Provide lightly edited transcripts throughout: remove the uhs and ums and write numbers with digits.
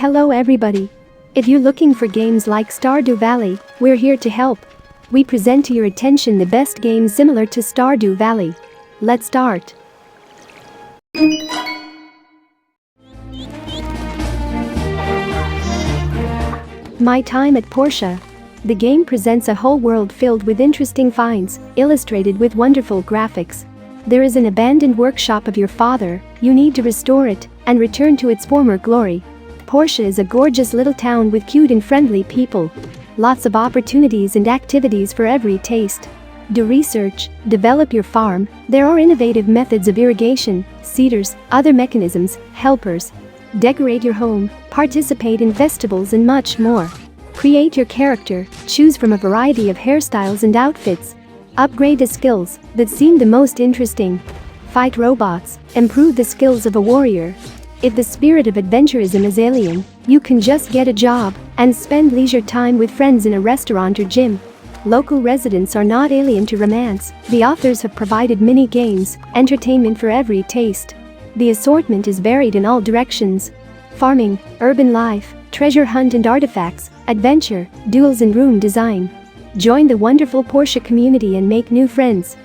Hello everybody. If you're looking for games like Stardew Valley, we're here to help. We present to your attention the best games similar to Stardew Valley. Let's start. My Time at Portia. The game presents a whole world filled with interesting finds, illustrated with wonderful graphics. There is an abandoned workshop of your father, you need to restore it and return to its former glory. Portia is a gorgeous little town with cute and friendly people. Lots of opportunities and activities for every taste. Do research, develop your farm, there are innovative methods of irrigation, seeders, other mechanisms, helpers. Decorate your home, participate in festivals and much more. Create your character, choose from a variety of hairstyles and outfits. Upgrade the skills that seem the most interesting. Fight robots, improve the skills of a warrior. If the spirit of adventurism is alien, you can just get a job and spend leisure time with friends in a restaurant or gym. Local residents are not alien to romance. The authors have provided mini games, entertainment for every taste. The assortment is varied in all directions. Farming, urban life, treasure hunt and artifacts, adventure, duels and room design. Join the wonderful Portia community and make new friends.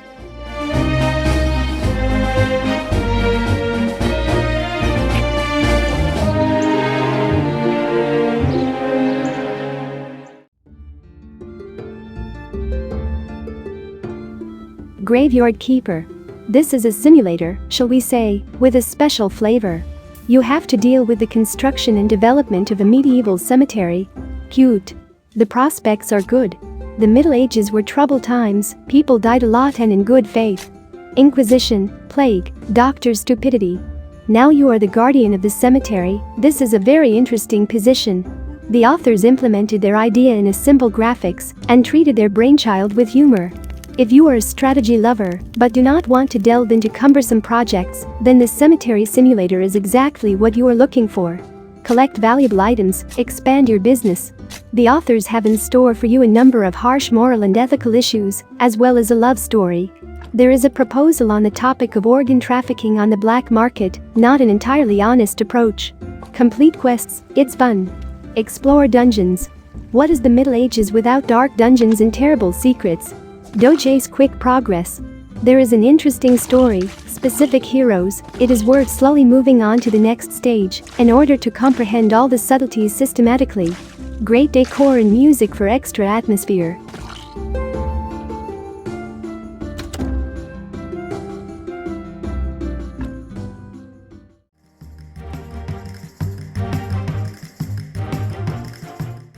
Graveyard Keeper. This is a simulator, shall we say, with a special flavor. You have to deal with the construction and development of a medieval cemetery. Cute. The prospects are good. The Middle Ages were troubled times, people died a lot and in good faith. Inquisition, plague, doctors' stupidity. Now you are the guardian of the cemetery. This is a very interesting position. The authors implemented their idea in a simple graphics and treated their brainchild with humor. If you are a strategy lover but do not want to delve into cumbersome projects, then the cemetery simulator is exactly what you are looking for. Collect valuable items, expand your business. The authors have in store for you a number of harsh moral and ethical issues, as well as a love story. There is a proposal on the topic of organ trafficking on the black market, not an entirely honest approach. Complete quests, it's fun. Explore dungeons. What is the Middle Ages without dark dungeons and terrible secrets? Don't chase quick progress. There is an interesting story, specific heroes, it is worth slowly moving on to the next stage in order to comprehend all the subtleties systematically. Great decor and music for extra atmosphere.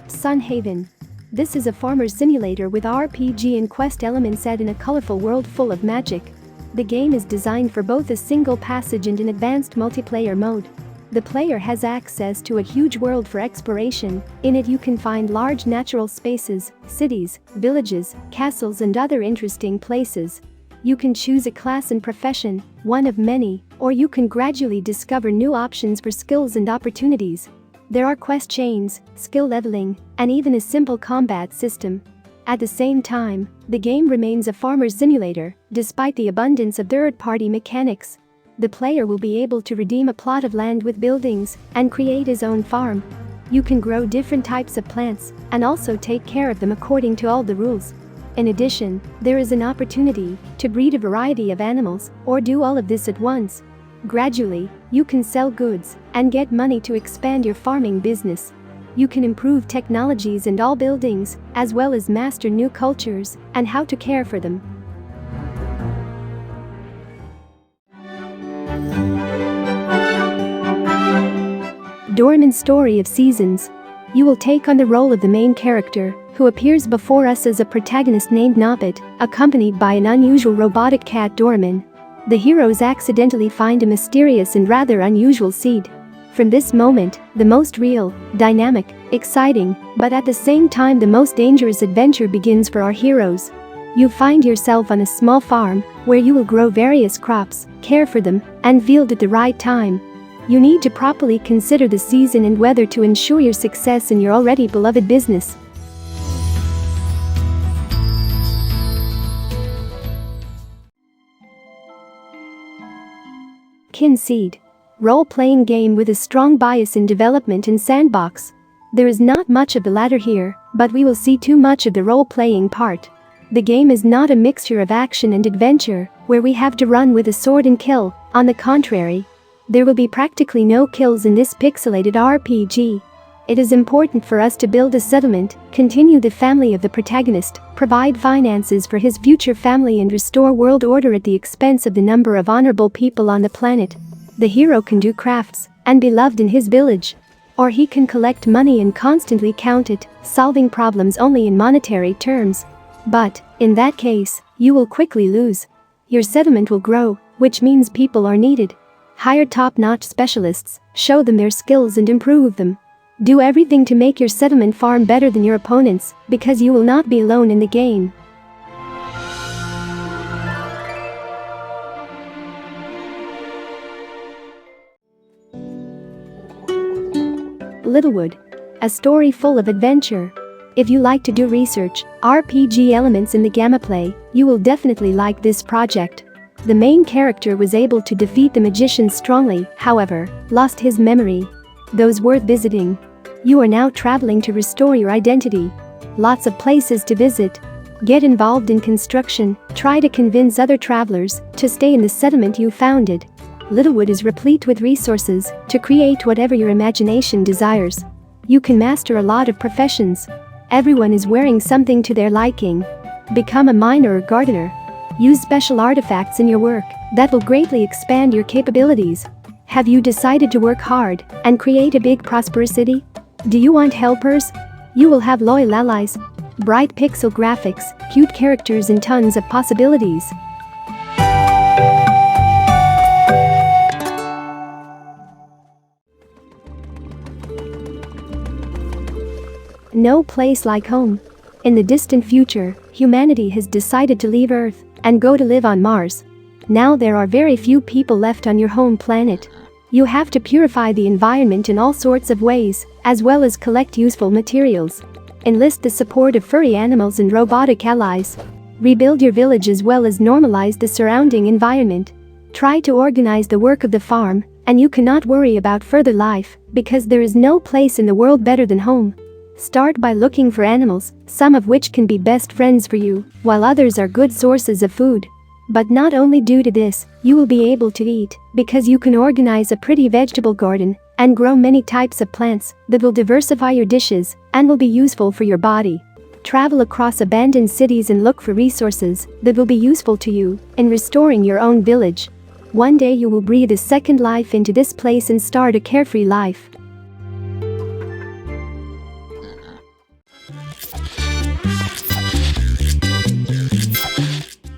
Sunhaven. This is a farmer's simulator with RPG and quest elements set in a colorful world full of magic. The game is designed for both a single passage and an advanced multiplayer mode. The player has access to a huge world for exploration. In it you can find large natural spaces, cities, villages, castles and other interesting places. You can choose a class and profession, one of many, or you can gradually discover new options for skills and opportunities. There are quest chains, skill leveling, and even a simple combat system. At the same time, the game remains a farmer's simulator, despite the abundance of third-party mechanics. The player will be able to redeem a plot of land with buildings and create his own farm. You can grow different types of plants and also take care of them according to all the rules. In addition, there is an opportunity to breed a variety of animals or do all of this at once. Gradually, you can sell goods and get money to expand your farming business. You can improve technologies and all buildings, as well as master new cultures and how to care for them. Dorman's Story of Seasons. You will take on the role of the main character, who appears before us as a protagonist named Nobbit, accompanied by an unusual robotic cat Dorman. The heroes accidentally find a mysterious and rather unusual seed. From this moment, the most real, dynamic, exciting, but at the same time the most dangerous adventure begins for our heroes. You find yourself on a small farm, where you will grow various crops, care for them, and field at the right time. You need to properly consider the season and weather to ensure your success in your already beloved business. Kin Seed. Role-playing game with a strong bias in development and sandbox. There is not much of the latter here, but we will see too much of the role-playing part. The game is not a mixture of action and adventure, where we have to run with a sword and kill. On the contrary, there will be practically no kills in this pixelated RPG. It is important for us to build a settlement, continue the family of the protagonist, provide finances for his future family and restore world order at the expense of the number of honorable people on the planet. The hero can do crafts and be loved in his village. Or he can collect money and constantly count it, solving problems only in monetary terms. But, in that case, you will quickly lose. Your settlement will grow, which means people are needed. Hire top-notch specialists, show them their skills and improve them. Do everything to make your settlement farm better than your opponents, because you will not be alone in the game. Littlewood. A story full of adventure. If you like to do research, RPG elements in the gameplay, you will definitely like this project. The main character was able to defeat the magician strongly, however, lost his memory. Those worth visiting. You are now traveling to restore your identity. Lots of places to visit. Get involved in construction, try to convince other travelers to stay in the settlement you founded. Littlewood is replete with resources to create whatever your imagination desires. You can master a lot of professions. Everyone is wearing something to their liking. Become a miner or gardener. Use special artifacts in your work that will greatly expand your capabilities. Have you decided to work hard and create a big prosperous city? Do you want helpers? You will have loyal allies. Bright pixel graphics, cute characters and tons of possibilities. No place like home. In the distant future, humanity has decided to leave Earth and go to live on Mars. Now there are very few people left on your home planet. You have to purify the environment in all sorts of ways, as well as collect useful materials. Enlist the support of furry animals and robotic allies. Rebuild your village as well as normalize the surrounding environment. Try to organize the work of the farm, and you cannot worry about further life, because there is no place in the world better than home. Start by looking for animals, some of which can be best friends for you, while others are good sources of food. But not only due to this, you will be able to eat, because you can organize a pretty vegetable garden and grow many types of plants that will diversify your dishes and will be useful for your body. Travel across abandoned cities and look for resources that will be useful to you in restoring your own village. One day you will breathe a second life into this place and start a carefree life.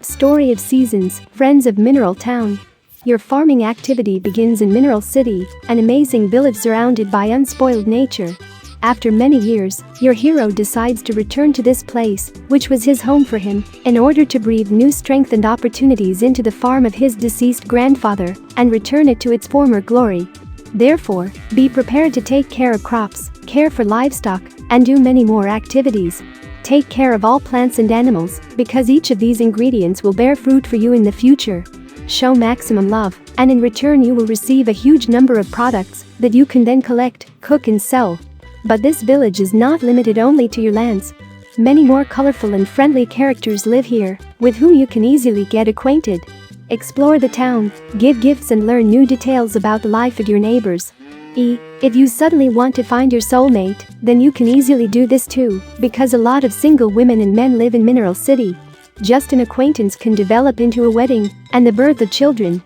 Story of Seasons, Friends of Mineral Town. Your farming activity begins in Mineral City, an amazing village surrounded by unspoiled nature. After many years, your hero decides to return to this place, which was his home for him, in order to breathe new strength and opportunities into the farm of his deceased grandfather and return it to its former glory. Therefore, be prepared to take care of crops, care for livestock, and do many more activities. Take care of all plants and animals, because each of these ingredients will bear fruit for you in the future. Show maximum love, and in return you will receive a huge number of products that you can then collect, cook and sell. But this village is not limited only to your lands. Many more colorful and friendly characters live here, with whom you can easily get acquainted. Explore the town, give gifts and learn new details about the life of your neighbors. If you suddenly want to find your soulmate, then you can easily do this too, because a lot of single women and men live in Mineral City. Just an acquaintance can develop into a wedding and the birth of children.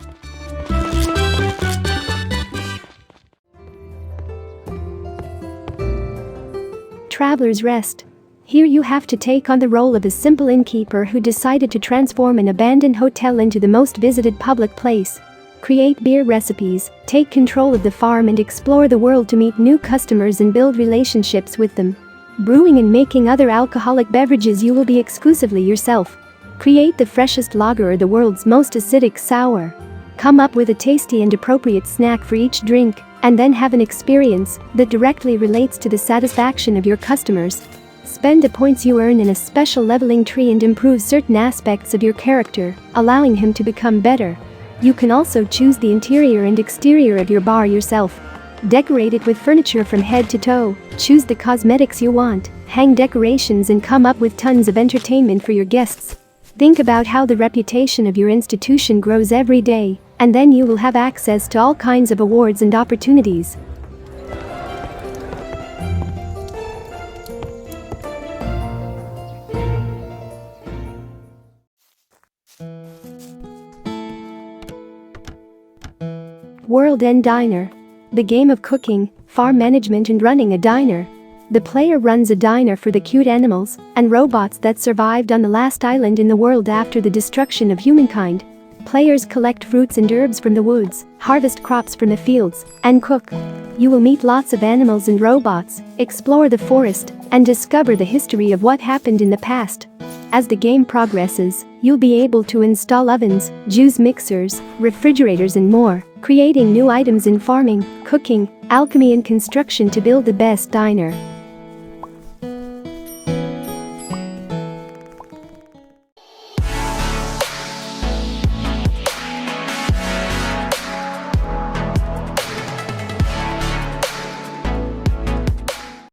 Traveler's Rest. Here you have to take on the role of a simple innkeeper who decided to transform an abandoned hotel into the most visited public place. Create beer recipes, take control of the farm and explore the world to meet new customers and build relationships with them. Brewing and making other alcoholic beverages you will be exclusively yourself. Create the freshest lager or the world's most acidic sour. Come up with a tasty and appropriate snack for each drink, and then have an experience that directly relates to the satisfaction of your customers. Spend the points you earn in a special leveling tree and improve certain aspects of your character, allowing him to become better. You can also choose the interior and exterior of your bar yourself. Decorate it with furniture from head to toe, choose the cosmetics you want, hang decorations and come up with tons of entertainment for your guests. Think about how the reputation of your institution grows every day, and then you will have access to all kinds of awards and opportunities. World End Diner. The game of cooking, farm management and running a diner. The player runs a diner for the cute animals and robots that survived on the last island in the world after the destruction of humankind. Players collect fruits and herbs from the woods, harvest crops from the fields, and cook. You will meet lots of animals and robots, explore the forest, and discover the history of what happened in the past. As the game progresses, you'll be able to install ovens, juice mixers, refrigerators and more, creating new items in farming, cooking, alchemy and construction to build the best diner.